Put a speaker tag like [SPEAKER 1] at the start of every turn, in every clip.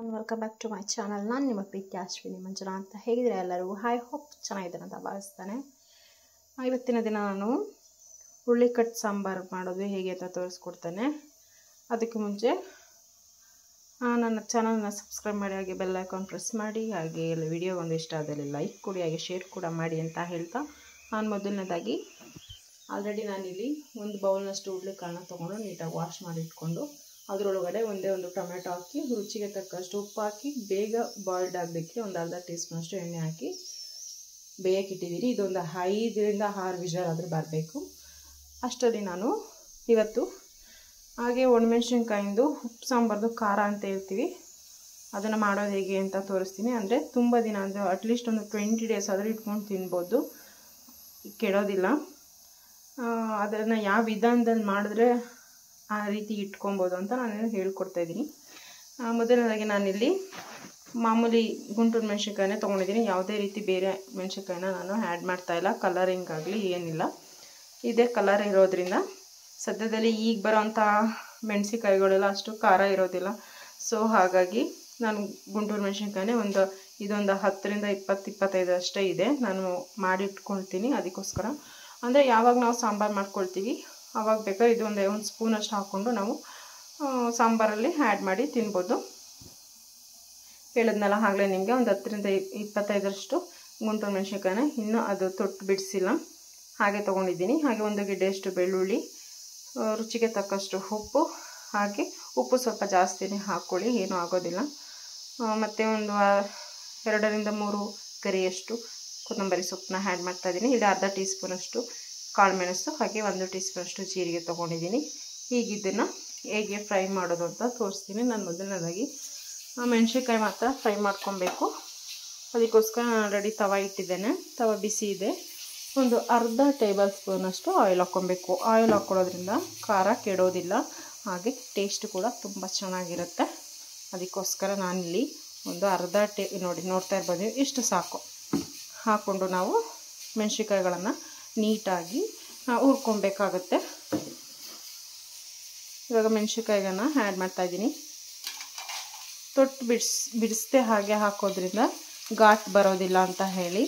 [SPEAKER 1] Welcome back to my channel. ನಾನು ನಿಮ್ಮ ಪ್ರೀತಿ ಅಶ್ವಿನಿ ಮಂಜುನಾ ಅಂತ. ಹೇಗಿದ್ರೆ ಎಲ್ಲರೂ ಐ ಹೋಪ್ ಚೆನ್ನಾಗಿದ್ದಾರೆ ಅಂತ ಭಾವಿಸ್ತಾನೆ. ಇವತ್ತಿನ ದಿನ ನಾನು ಹುರುಳಿಕಟ್ಟು ಸಾಂಬಾರು ಮಾಡೋದು ಹೇಗೆ ಅಂತ ತೋರಿಸ್ಕೊಡ್ತೇನೆ. ಅದಕ್ಕೆ ಮುಂಚೆ ನನ್ನ ಚಾನಲ್ನ ಸಬ್ಸ್ಕ್ರೈಬ್ ಮಾಡಿ, ಹಾಗೆ ಬೆಲ್ ಐಕಾನ್ ಪ್ರೆಸ್ ಮಾಡಿ, ಹಾಗೆ ವಿಡಿಯೋ ಒಂದು ಇಷ್ಟ ಆದಲ್ಲಿ ಲೈಕ್ ಕೊಡಿ, ಹಾಗೆ ಶೇರ್ ಕೂಡ ಮಾಡಿ ಅಂತ ಹೇಳ್ತಾ, ನಾನು ಮೊದಲನೇದಾಗಿ ಆಲ್ರೆಡಿ ನಾನಿಲ್ಲಿ ಒಂದು ಬೌಲ್ನಷ್ಟು ಹುರುಳಿಕಾಳನ್ನ ತೊಗೊಂಡು ನೀಟಾಗಿ ವಾಶ್ ಮಾಡಿ ಇಟ್ಕೊಂಡು ಅದರೊಳಗಡೆ ಒಂದೇ ಒಂದು ಟೊಮೆಟೊ ಹಾಕಿ ರುಚಿಗೆ ತಕ್ಕಷ್ಟು ಉಪ್ಪು ಹಾಕಿ ಬೇಗ ಬಾಯ್ಲ್ಡ್ ಆಗಲಿಕ್ಕೆ ಒಂದು ಅರ್ಧ ಟೀ ಸ್ಪೂನಷ್ಟು ಎಣ್ಣೆ ಹಾಕಿ ಬೇಯಕ್ಕೆ ಇಟ್ಟಿದ್ದೀನಿ. ಇದೊಂದು 5 ರಿಂದ 6 ವಿಷಲ್ ಆದರೂ ಬರಬೇಕು. ಅಷ್ಟರಲ್ಲಿ ನಾನು ಇವತ್ತು ಹಾಗೆ ಒಣಮೆಣ್ಸಿನ್ಕಾಯಿಂದು ಉಪ್ಪು ಸಾಂಬಾರ್ದು ಖಾರ ಅಂತ ಹೇಳ್ತೀವಿ, ಅದನ್ನು ಮಾಡೋದು ಹೇಗೆ ಅಂತ ತೋರಿಸ್ತೀನಿ. ಅಂದರೆ ತುಂಬ ದಿನ, ಅಂದರೆ ಅಟ್ಲೀಸ್ಟ್ ಒಂದು 20 ಡೇಸ್ ಆದರೂ ಇಟ್ಕೊಂಡು ತಿನ್ಬೋದು, ಕೆಡೋದಿಲ್ಲ. ಅದನ್ನು ಯಾವ ವಿಧಾನದಲ್ಲಿ ಮಾಡಿದ್ರೆ ಆ ರೀತಿ ಇಟ್ಕೊಬೋದು ಅಂತ ನಾನು ಹೇಳ್ಕೊಡ್ತಾ ಇದ್ದೀನಿ. ಮೊದಲನೇದಾಗಿ ನಾನಿಲ್ಲಿ ಮಾಮೂಲಿ ಗುಂಟೂರು ಮೆಣಸಿನ್ಕಾಯಿನೇ ತೊಗೊಂಡಿದ್ದೀನಿ. ಯಾವುದೇ ರೀತಿ ಬೇರೆ ಮೆಣಸಿನ್ಕಾಯಿನ ನಾನು ಆ್ಯಡ್ ಮಾಡ್ತಾಯಿಲ್ಲ, ಕಲರಿಂಗ್ ಆಗಲಿ ಏನಿಲ್ಲ. ಇದೇ ಕಲರ್ ಇರೋದ್ರಿಂದ ಸದ್ಯದಲ್ಲಿ ಈಗ ಬರೋವಂಥ ಮೆಣಸಿನ್ಕಾಯಿಗಳೆಲ್ಲ ಅಷ್ಟು ಖಾರ ಇರೋದಿಲ್ಲ. ಸೊ ಹಾಗಾಗಿ ನಾನು ಗುಂಟೂರು ಮೆಣಸಿನ್ಕಾಯಿನೇ ಇದೊಂದು 10 ರಿಂದ 20-25 ಅಷ್ಟೇ ಇದೆ, ನಾನು ಮಾಡಿ ಇಟ್ಕೊಳ್ತೀನಿ. ಅದಕ್ಕೋಸ್ಕರ ಅಂದರೆ ಯಾವಾಗ ನಾವು ಸಾಂಬಾರು ಮಾಡ್ಕೊಳ್ತೀವಿ ಆವಾಗ ಬೇಕಾದ್ರೆ ಇದು ಒಂದು ಸ್ಪೂನಷ್ಟು ಹಾಕ್ಕೊಂಡು ನಾವು ಸಾಂಬಾರಲ್ಲಿ ಆ್ಯಡ್ ಮಾಡಿ ತಿನ್ಬೋದು. ಹೇಳಿದ್ನಲ್ಲ ಆಗಲೇ ನಿಮಗೆ, ಒಂದು 10 ರಿಂದ 25 ಗುಂಟೂರು ಮೆಣಸಿನ್ಕಾಯಿನ ಇನ್ನೂ ಅದು ತೊಟ್ಟು ಬಿಡಿಸಿಲ್ಲ, ಹಾಗೆ ತೊಗೊಂಡಿದ್ದೀನಿ. ಹಾಗೆ 1 ಗೆಡ್ಡೆಯಷ್ಟು ಬೆಳ್ಳುಳ್ಳಿ, ರುಚಿಗೆ ತಕ್ಕಷ್ಟು ಉಪ್ಪು, ಹಾಗೆ ಉಪ್ಪು ಸ್ವಲ್ಪ ಜಾಸ್ತಿನೇ ಹಾಕ್ಕೊಳ್ಳಿ, ಏನೂ ಆಗೋದಿಲ್ಲ. ಮತ್ತು ಒಂದು 2 ರಿಂದ 3 ಗರಿಯಷ್ಟು ಕೊತ್ತಂಬರಿ ಸೊಪ್ಪನ್ನ ಆ್ಯಡ್ ಮಾಡ್ತಾಯಿದ್ದೀನಿ. ಇಲ್ಲಿ ಅರ್ಧ ಟೀ ಸ್ಪೂನಷ್ಟು ಕಾಳುಮೆಣಸು, ಹಾಗೆ 1 ಟೀ ಸ್ಪೂನಷ್ಟು ಜೀರಿಗೆ ತೊಗೊಂಡಿದ್ದೀನಿ. ಈಗ ಇದನ್ನು ಹೇಗೆ ಫ್ರೈ ಮಾಡೋದು ಅಂತ ತೋರಿಸ್ತೀನಿ. ನಾನು ಮೊದಲನೇದಾಗಿ ಮೆಣಸಿನ್ಕಾಯಿ ಮಾತ್ರ ಫ್ರೈ ಮಾಡ್ಕೊಬೇಕು. ಅದಕ್ಕೋಸ್ಕರ ನಾನು ಆಲ್ರೆಡಿ ತವ ಇಟ್ಟಿದ್ದೇನೆ, ತವ ಬಿಸಿ ಇದೆ. ಒಂದು ಅರ್ಧ ಟೇಬಲ್ ಸ್ಪೂನಷ್ಟು ಆಯಿಲ್ ಹಾಕ್ಕೊಬೇಕು. ಆಯಿಲ್ ಹಾಕ್ಕೊಳ್ಳೋದ್ರಿಂದ ಖಾರ ಕೆಡೋದಿಲ್ಲ, ಹಾಗೆ ಟೇಸ್ಟ್ ಕೂಡ ತುಂಬ ಚೆನ್ನಾಗಿರುತ್ತೆ. ಅದಕ್ಕೋಸ್ಕರ ನಾನಿಲ್ಲಿ ಒಂದು ಅರ್ಧ ನೋಡ್ತಾ ಇರ್ಬೋದು, ಇಷ್ಟು ಸಾಕು ಹಾಕ್ಕೊಂಡು ನಾವು ಮೆಣಸಿನ್ಕಾಯಿಗಳನ್ನು ನೀಟಾಗಿ ಹುರ್ಕೊಬೇಕಾಗುತ್ತೆ. ಇವಾಗ ಮೆಣಸಿನ್ಕಾಯಿಗಳನ್ನ ಆ್ಯಡ್ ಮಾಡ್ತಾಯಿದ್ದೀನಿ. ತೊಟ್ಟು ಬಿಡಿಸ್ದೆ ಹಾಗೆ ಹಾಕೋದ್ರಿಂದ ಘಾಟ್ ಬರೋದಿಲ್ಲ ಅಂತ ಹೇಳಿ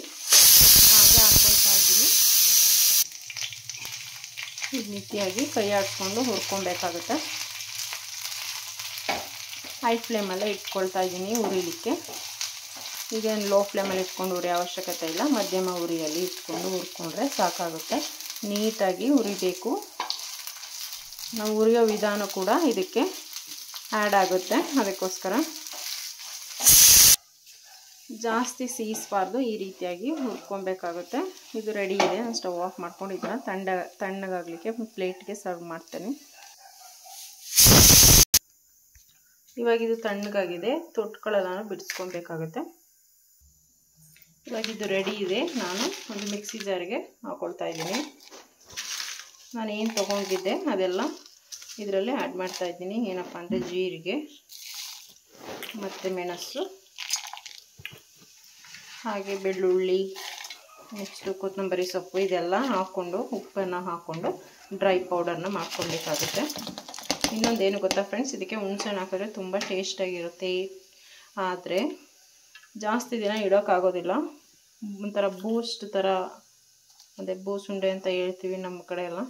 [SPEAKER 1] ಹಾಗೆ ಹಾಕ್ಕೊಳ್ತಾ ಇದ್ದೀನಿ. ಈ ರೀತಿಯಾಗಿ ಕೈ ಆಡಿಸ್ಕೊಂಡು ಹುರ್ಕೊಬೇಕಾಗುತ್ತೆ. ಹೈ ಫ್ಲೇಮಲ್ಲೇ ಇಟ್ಕೊಳ್ತಾ ಇದ್ದೀನಿ ಉರಿಲಿಕ್ಕೆ. ಈಗೇನು ಲೋ ಫ್ಲೇಮಲ್ಲಿ ಇಟ್ಕೊಂಡು ಉರಿಯೋ ಅವಶ್ಯಕತೆ ಇಲ್ಲ, ಮಧ್ಯಮ ಉರಿಯಲ್ಲಿ ಇಟ್ಕೊಂಡು ಹುರ್ಕೊಂಡ್ರೆ ಸಾಕಾಗುತ್ತೆ. ನೀಟಾಗಿ ಉರಿಬೇಕು. ನಾವು ಉರಿಯೋ ವಿಧಾನ ಕೂಡ ಇದಕ್ಕೆ ಆ್ಯಡ್ ಆಗುತ್ತೆ, ಅದಕ್ಕೋಸ್ಕರ ಜಾಸ್ತಿ ಸೀಸ್ಬಾರ್ದು, ಈ ರೀತಿಯಾಗಿ ಹುರ್ಕೊಬೇಕಾಗುತ್ತೆ. ಇದು ರೆಡಿ ಇದೆ. ನಾನು ಸ್ಟವ್ ಆಫ್ ಮಾಡ್ಕೊಂಡು ಇದನ್ನು ತಣ್ಣಗಾಗಲಿಕ್ಕೆ ಪ್ಲೇಟ್ಗೆ ಸರ್ವ್ ಮಾಡ್ತೇನೆ. ಇವಾಗ ಇದು ತಣ್ಣಗಾಗಿದೆ, ತೊಟ್ಗಳೆಲ್ಲ ಬಿಡಿಸ್ಕೊಬೇಕಾಗುತ್ತೆ. ಇವಾಗ ಇದು ರೆಡಿ ಇದೆ. ನಾನು ಒಂದು ಮಿಕ್ಸಿ ಜಾರಿಗೆ ಹಾಕ್ಕೊಳ್ತಾ ಇದ್ದೀನಿ. ನಾನು ಏನು ತೊಗೊಂಡಿದ್ದೆ ಅದೆಲ್ಲ ಇದರಲ್ಲಿ ಆ್ಯಡ್ ಮಾಡ್ತಾ ಇದ್ದೀನಿ. ಏನಪ್ಪ ಅಂದರೆ ಜೀರಿಗೆ ಮತ್ತು ಮೆಣಸು, ಹಾಗೆ ಬೆಳ್ಳುಳ್ಳಿ, ನೆಕ್ಸ್ಟು ಕೊತ್ತಂಬರಿ ಸೊಪ್ಪು, ಇದೆಲ್ಲ ಹಾಕ್ಕೊಂಡು ಉಪ್ಪನ್ನು ಹಾಕ್ಕೊಂಡು ಡ್ರೈ ಪೌಡರ್ನ ಮಾಡ್ಕೊಳ್ಬೇಕಾಗುತ್ತೆ. ಇನ್ನೊಂದೇನು ಗೊತ್ತಾ ಫ್ರೆಂಡ್ಸ್, ಇದಕ್ಕೆ ಹುಣಸೆಹಣ್ಣು ಹಾಕಿದ್ರೆ ತುಂಬ ಟೇಸ್ಟಾಗಿರುತ್ತೆ. ಆದರೆ ಜಾಸ್ತಿ ದಿನ ಇಡೋಕ್ಕಾಗೋದಿಲ್ಲ. ಒಂಥರ ಬೂಸ್ಟ್ ಥರ, ಅದೇ ಬೂಸುಂಡೆ ಅಂತ ಹೇಳ್ತೀವಿ ನಮ್ಮ ಕಡೆ ಎಲ್ಲ,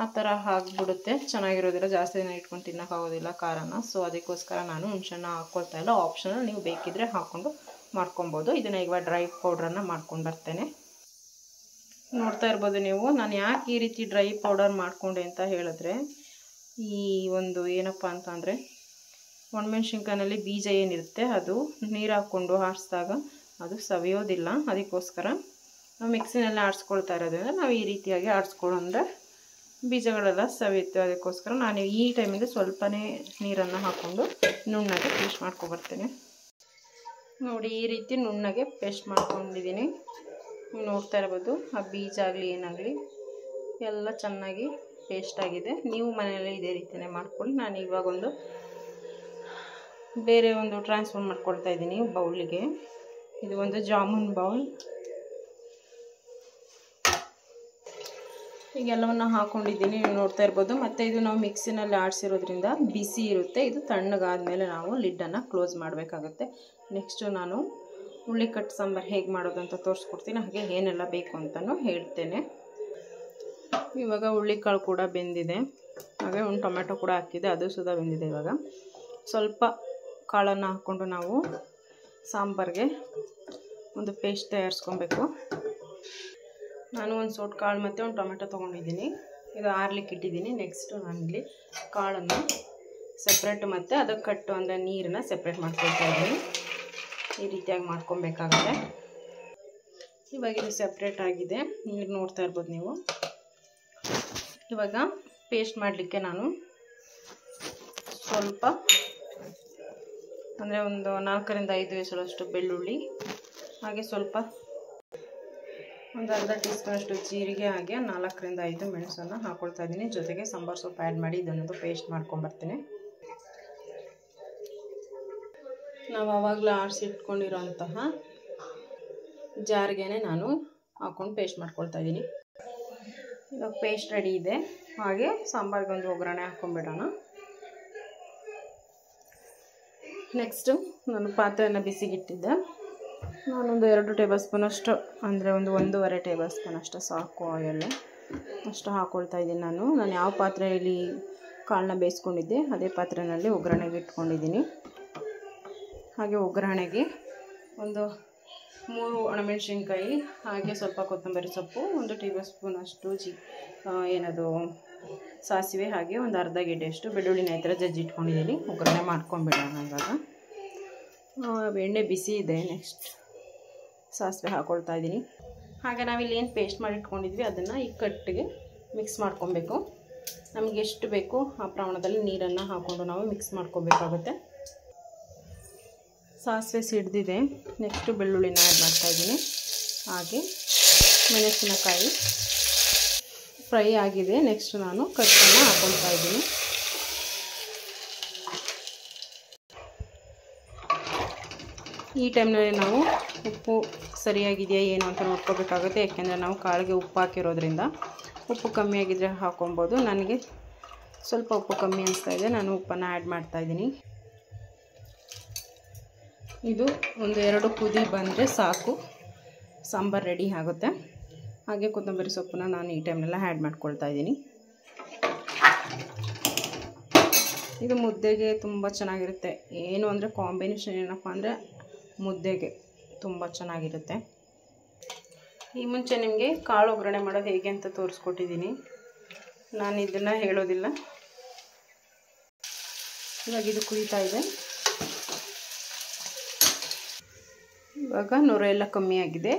[SPEAKER 1] ಆ ಥರ ಆಗಿಬಿಡುತ್ತೆ, ಚೆನ್ನಾಗಿರೋದಿಲ್ಲ. ಜಾಸ್ತಿ ದಿನ ಇಟ್ಕೊಂಡು ತಿನ್ನೋಕ್ಕಾಗೋದಿಲ್ಲ ಖಾರನ. ಸೊ ಅದಕ್ಕೋಸ್ಕರ ನಾನು ಹುಣಸೆಹಣ್ಣು ಹಾಕ್ಕೊಳ್ತಾ ಇಲ್ಲ, ಆಪ್ಷನಲ್, ನೀವು ಬೇಕಿದ್ದರೆ ಹಾಕ್ಕೊಂಡು ಮಾಡ್ಕೊಬೋದು. ಇದನ್ನು ಈಗ ಡ್ರೈ ಪೌಡ್ರನ್ನು ಮಾಡ್ಕೊಂಡು ಬರ್ತೇನೆ. ನೋಡ್ತಾ ಇರ್ಬೋದು ನೀವು, ನಾನು ಯಾಕೆ ಈ ರೀತಿ ಡ್ರೈ ಪೌಡರ್ ಮಾಡಿಕೊಂಡೆ ಅಂತ ಹೇಳಿದ್ರೆ, ಈ ಒಂದು ಏನಪ್ಪ ಅಂತಂದರೆ ಒಣಮೆಣ್ಸಿನ್ಕಾಯಿನಲ್ಲಿ ಬೀಜ ಏನಿರುತ್ತೆ ಅದು ನೀರು ಹಾಕ್ಕೊಂಡು ಆಡಿಸಿದಾಗ ಅದು ಸವಿಯೋದಿಲ್ಲ. ಅದಕ್ಕೋಸ್ಕರ ನಾವು ಮಿಕ್ಸಿನಲ್ಲಿ ಆಡಿಸ್ಕೊಳ್ತಾ ಇರೋದ್ರಿಂದ ನಾವು ಈ ರೀತಿಯಾಗಿ ಆಡಿಸ್ಕೊಳ್ಳೋಂದ್ರೆ ಬೀಜಗಳೆಲ್ಲ ಸವಿಯುತ್ತೆ. ಅದಕ್ಕೋಸ್ಕರ ನಾನು ಈ ಟೈಮಿಗೆ ಸ್ವಲ್ಪನೇ ನೀರನ್ನು ಹಾಕ್ಕೊಂಡು ನುಣ್ಣಗೆ ಪೇಸ್ಟ್ ಮಾಡ್ಕೊಬರ್ತೇನೆ. ನೋಡಿ, ಈ ರೀತಿ ನುಣ್ಣಗೆ ಪೇಸ್ಟ್ ಮಾಡ್ಕೊಂಡಿದ್ದೀನಿ. ನೀವು ನೋಡ್ತಾ ಇರ್ಬೋದು, ಆ ಬೀಜ ಆಗಲಿ ಏನಾಗಲಿ ಎಲ್ಲ ಚೆನ್ನಾಗಿ ಪೇಸ್ಟ್ ಆಗಿದೆ. ನೀವು ಮನೆಯಲ್ಲಿ ಇದೇ ರೀತಿಯೇ ಮಾಡ್ಕೊಳ್ಳಿ. ನಾನು ಇವಾಗ ಬೇರೆ ಒಂದು ಟ್ರಾನ್ಸ್ಫರ್ ಮಾಡ್ಕೊಳ್ತಾ ಇದ್ದೀನಿ ಬೌಲಿಗೆ. ಇದು ಒಂದು ಜಾಮೂನ್ ಬೌಲ್. ಈಗ ಎಲ್ಲವನ್ನು ಹಾಕ್ಕೊಂಡಿದ್ದೀನಿ, ನೀವು ನೋಡ್ತಾ ಇರ್ಬೋದು. ಮತ್ತು ಇದು ನಾವು ಮಿಕ್ಸಿನಲ್ಲಿ ಆಡಿಸಿರೋದ್ರಿಂದ ಬಿಸಿ ಇರುತ್ತೆ. ಇದು ತಣ್ಣಗಾದಮೇಲೆ ನಾವು ಲಿಡ್ಡನ್ನು ಕ್ಲೋಸ್ ಮಾಡಬೇಕಾಗುತ್ತೆ. ನೆಕ್ಸ್ಟು ನಾನು ಹುರುಳಿಕಟ್ಟು ಸಾಂಬಾರು ಹೇಗೆ ಮಾಡೋದು ಅಂತ ತೋರಿಸ್ಕೊಡ್ತೀನಿ, ಹಾಗೆ ಏನೆಲ್ಲ ಬೇಕು ಅಂತಲೂ ಹೇಳ್ತೇನೆ. ಇವಾಗ ಹುರುಳಿಕಾಳು ಕೂಡ ಬೆಂದಿದೆ, ಹಾಗೆ ಒಂದು ಟೊಮೆಟೊ ಕೂಡ ಹಾಕಿದೆ, ಅದು ಸುಧಾ ಬೆಂದಿದೆ. ಇವಾಗ ಸ್ವಲ್ಪ ಕಾಳನ್ನು ಹಾಕ್ಕೊಂಡು ನಾವು ಸಾಂಬಾರಿಗೆ ಒಂದು ಪೇಸ್ಟ್ ತಯಾರಿಸ್ಕೊಬೇಕು. ನಾನು ಒಂದು ಸೌಟ್ ಕಾಳು ಮತ್ತು ಒಂದು ಟೊಮೆಟೊ ತೊಗೊಂಡಿದ್ದೀನಿ, ಇದು ಆರ್ಲಿಕ್ಕೆ ಇಟ್ಟಿದ್ದೀನಿ. ನೆಕ್ಸ್ಟು ನಾನಿಲ್ಲಿ ಕಾಳನ್ನು ಸಪ್ರೇಟ್ ಮತ್ತು ಅದಕ್ಕೆ ಕಟ್ಟು ಅಂದರೆ ನೀರನ್ನು ಸಪ್ರೇಟ್ ಮಾಡ್ಕೊಳ್ತಾ ಇದ್ದೀನಿ. ಈ ರೀತಿಯಾಗಿ ಮಾಡ್ಕೊಬೇಕಾಗುತ್ತೆ. ಇವಾಗ ಇದು ಸಪ್ರೇಟ್ ಆಗಿದೆ, ನೀರು ನೋಡ್ತಾ ಇರ್ಬೋದು ನೀವು. ಇವಾಗ ಪೇಸ್ಟ್ ಮಾಡಲಿಕ್ಕೆ ನಾನು ಸ್ವಲ್ಪ ಅಂದರೆ ಒಂದು 4ರಿಂದ 5 ಎಸಳಷ್ಟು ಬೆಳ್ಳುಳ್ಳಿ, ಹಾಗೆ ಸ್ವಲ್ಪ ಒಂದು ಅರ್ಧ ಟೀ ಸ್ಪೂನಷ್ಟು ಜೀರಿಗೆ, ಹಾಗೆ 4ರಿಂದ 5 ಮೆಣಸನ್ನು ಹಾಕ್ಕೊಳ್ತಾ ಇದ್ದೀನಿ. ಜೊತೆಗೆ ಸಾಂಬಾರು ಸೊಪ್ಪು ಆ್ಯಡ್ ಮಾಡಿ ಇದನ್ನೊಂದು ಪೇಸ್ಟ್ ಮಾಡ್ಕೊಂಬರ್ತೀನಿ. ನಾವು ಆವಾಗಲೇ ಆರಿಸಿಟ್ಕೊಂಡಿರೋಂತಹ ಜಾರ್ಗೆ ನಾನು ಹಾಕ್ಕೊಂಡು ಪೇಸ್ಟ್ ಮಾಡ್ಕೊಳ್ತಾ ಇದ್ದೀನಿ. ಇವಾಗ ಪೇಸ್ಟ್ ರೆಡಿ ಇದೆ. ಹಾಗೆ ಸಾಂಬಾರಿಗೆ ಒಂದು ಒಗ್ಗರಣೆ ಹಾಕ್ಕೊಂಬಿಡೋಣ. ನೆಕ್ಸ್ಟು ನಾನು ಪಾತ್ರೆಯನ್ನು ಬಿಸಿಗಿಟ್ಟಿದ್ದೆ. ನಾನೊಂದು 2 ಟೇಬಲ್ ಸ್ಪೂನಷ್ಟು ಅಂದರೆ ಒಂದು 1.5 ಟೇಬಲ್ ಸ್ಪೂನಷ್ಟು ಸಾಕು ಆಯಿಲ್ ಅಷ್ಟು ಹಾಕ್ಕೊಳ್ತಾ ಇದ್ದೀನಿ. ನಾನು ಯಾವ ಪಾತ್ರೆಯಲ್ಲಿ ಕಾಳನ್ನ ಬೇಯಿಸ್ಕೊಂಡಿದ್ದೆ ಅದೇ ಪಾತ್ರೆಯಲ್ಲಿ ಒಗ್ಗರಣೆಗೆ ಇಟ್ಕೊಂಡಿದ್ದೀನಿ. ಹಾಗೆ ಒಗ್ಗರಣೆಗೆ ಒಂದು 3 ಒಣಮೆಣಸಿನ್ಕಾಯಿ, ಹಾಗೆ ಸ್ವಲ್ಪ ಕೊತ್ತಂಬರಿ ಸೊಪ್ಪು, 1 ಟೇಬಲ್ ಸ್ಪೂನಷ್ಟು ಏನದು ಸಾಸಿವೆ, ಹಾಗೆ ಒಂದು ಅರ್ಧ ಗೆಡ್ಡೆಯಷ್ಟು ಬೆಳ್ಳುಳ್ಳಿನ ಈ ಥರ ಜಜ್ಜಿಟ್ಕೊಂಡಿದ್ದೀನಿ. ಒಗ್ಗರಣೆ ಮಾಡ್ಕೊಂಬಿಡೋಣ. ಇವಾಗ ಎಣ್ಣೆ ಬಿಸಿ ಇದೆ. ನೆಕ್ಸ್ಟ್ ಸಾಸಿವೆ ಹಾಕ್ಕೊಳ್ತಾ ಇದ್ದೀನಿ. ಹಾಗೆ ನಾವಿಲ್ಲಿ ಏನು ಪೇಸ್ಟ್ ಮಾಡಿ ಇಟ್ಕೊಂಡಿದ್ವಿ ಅದನ್ನು ಈ ಕಟ್ಟಿಗೆ ಮಿಕ್ಸ್ ಮಾಡ್ಕೊಬೇಕು. ನಮಗೆ ಎಷ್ಟು ಬೇಕು ಆ ಪ್ರಮಾಣದಲ್ಲಿ ನೀರನ್ನು ಹಾಕ್ಕೊಂಡು ನಾವು ಮಿಕ್ಸ್ ಮಾಡ್ಕೋಬೇಕಾಗುತ್ತೆ. ಸಾಸಿವೆ ಸಿಡ್ದಿದೆ. ನೆಕ್ಸ್ಟು ಬೆಳ್ಳುಳ್ಳಿನ ಆ್ಯಡ್ ಮಾಡ್ತಾಯಿದ್ದೀನಿ. ಹಾಗೆ ಮೆಣಸಿನಕಾಯಿ ಫ್ರೈ ಆಗಿದೆ. ನೆಕ್ಸ್ಟ್ ನಾನು ಕಟ್ಟನ್ನು ಹಾಕ್ಕೊಳ್ತಾ ಇದ್ದೀನಿ. ಈ ಟೈಮ್ನಲ್ಲಿ ನಾವು ಉಪ್ಪು ಸರಿಯಾಗಿದೆಯಾ ಏನು ಅಂತ ನೋಡ್ಕೋಬೇಕಾಗುತ್ತೆ. ಯಾಕೆಂದರೆ ನಾವು ಕಾಳಿಗೆ ಉಪ್ಪು ಹಾಕಿರೋದ್ರಿಂದ ಉಪ್ಪು ಕಮ್ಮಿ ಆಗಿದ್ದರೆ ಹಾಕ್ಕೊಬೋದು. ನನಗೆ ಸ್ವಲ್ಪ ಉಪ್ಪು ಕಮ್ಮಿ ಅನಿಸ್ತಾ ಇದೆ, ನಾನು ಉಪ್ಪನ್ನು ಆ್ಯಡ್ ಮಾಡ್ತಾಯಿದ್ದೀನಿ. ಇದು ಒಂದು 2 ಕುದಿ ಬಂದರೆ ಸಾಕು, ಸಾಂಬಾರು ರೆಡಿ ಆಗುತ್ತೆ. ಹಾಗೆ ಕೊತ್ತಂಬರಿ ಸೊಪ್ಪನ್ನ ನಾನು ಈ ಟೈಮ್ನೆಲ್ಲ ಆ್ಯಡ್ ಮಾಡ್ಕೊಳ್ತಾ ಇದ್ದೀನಿ. ಇದು ಮುದ್ದೆಗೆ ತುಂಬ ಚೆನ್ನಾಗಿರುತ್ತೆ. ಏನು ಅಂದರೆ ಕಾಂಬಿನೇಷನ್ ಏನಪ್ಪ ಅಂದರೆ ಮುದ್ದೆಗೆ ತುಂಬ ಚೆನ್ನಾಗಿರುತ್ತೆ. ಈ ಮುಂಚೆ ನಿಮಗೆ ಕಾಳು ಒಗ್ಗರಣೆ ಮಾಡೋದು ಹೇಗೆ ಅಂತ ತೋರಿಸ್ಕೊಟ್ಟಿದ್ದೀನಿ, ನಾನು ಇದನ್ನು ಹೇಳೋದಿಲ್ಲ. ಇವಾಗ ಇದು ಕುದೀತಾ ಇದೆ. ಇವಾಗ ನೊರೆ ಎಲ್ಲ ಕಮ್ಮಿ ಆಗಿದೆ.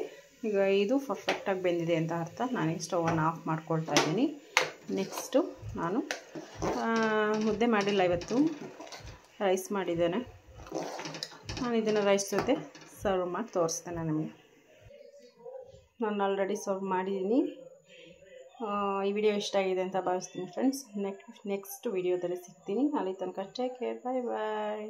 [SPEAKER 1] ಈಗ ಇದು ಪರ್ಫೆಕ್ಟಾಗಿ ಬೆಂದಿದೆ ಅಂತ ಅರ್ಥ. ನಾನೀಗ ಸ್ಟವನ್ನು ಆಫ್ ಮಾಡ್ಕೊಳ್ತಾ ಇದ್ದೀನಿ. ನೆಕ್ಸ್ಟು ನಾನು ಮುದ್ದೆ ಮಾಡಿಲ್ಲ, ಇವತ್ತು ರೈಸ್ ಮಾಡಿದ್ದೇನೆ. ನಾನು ಇದನ್ನು ರೈಸ್ ಜೊತೆ ಸರ್ವ್ ಮಾಡಿ ತೋರಿಸ್ತೇನೆ ನಿಮಗೆ. ನಾನು ಆಲ್ರೆಡಿ ಸರ್ವ್ ಮಾಡಿದ್ದೀನಿ. ಈ ವಿಡಿಯೋ ಇಷ್ಟ ಆಗಿದೆ ಅಂತ ಭಾವಿಸ್ತೀನಿ ಫ್ರೆಂಡ್ಸ್. ನೆಕ್ಸ್ಟ್ ವಿಡಿಯೋದಲ್ಲಿ ಸಿಗ್ತೀನಿ. ಅಲ್ಲಿ ತನಕ ಟೇಕ್ ಕೇರ್, ಬಾಯ್ ಬಾಯ್.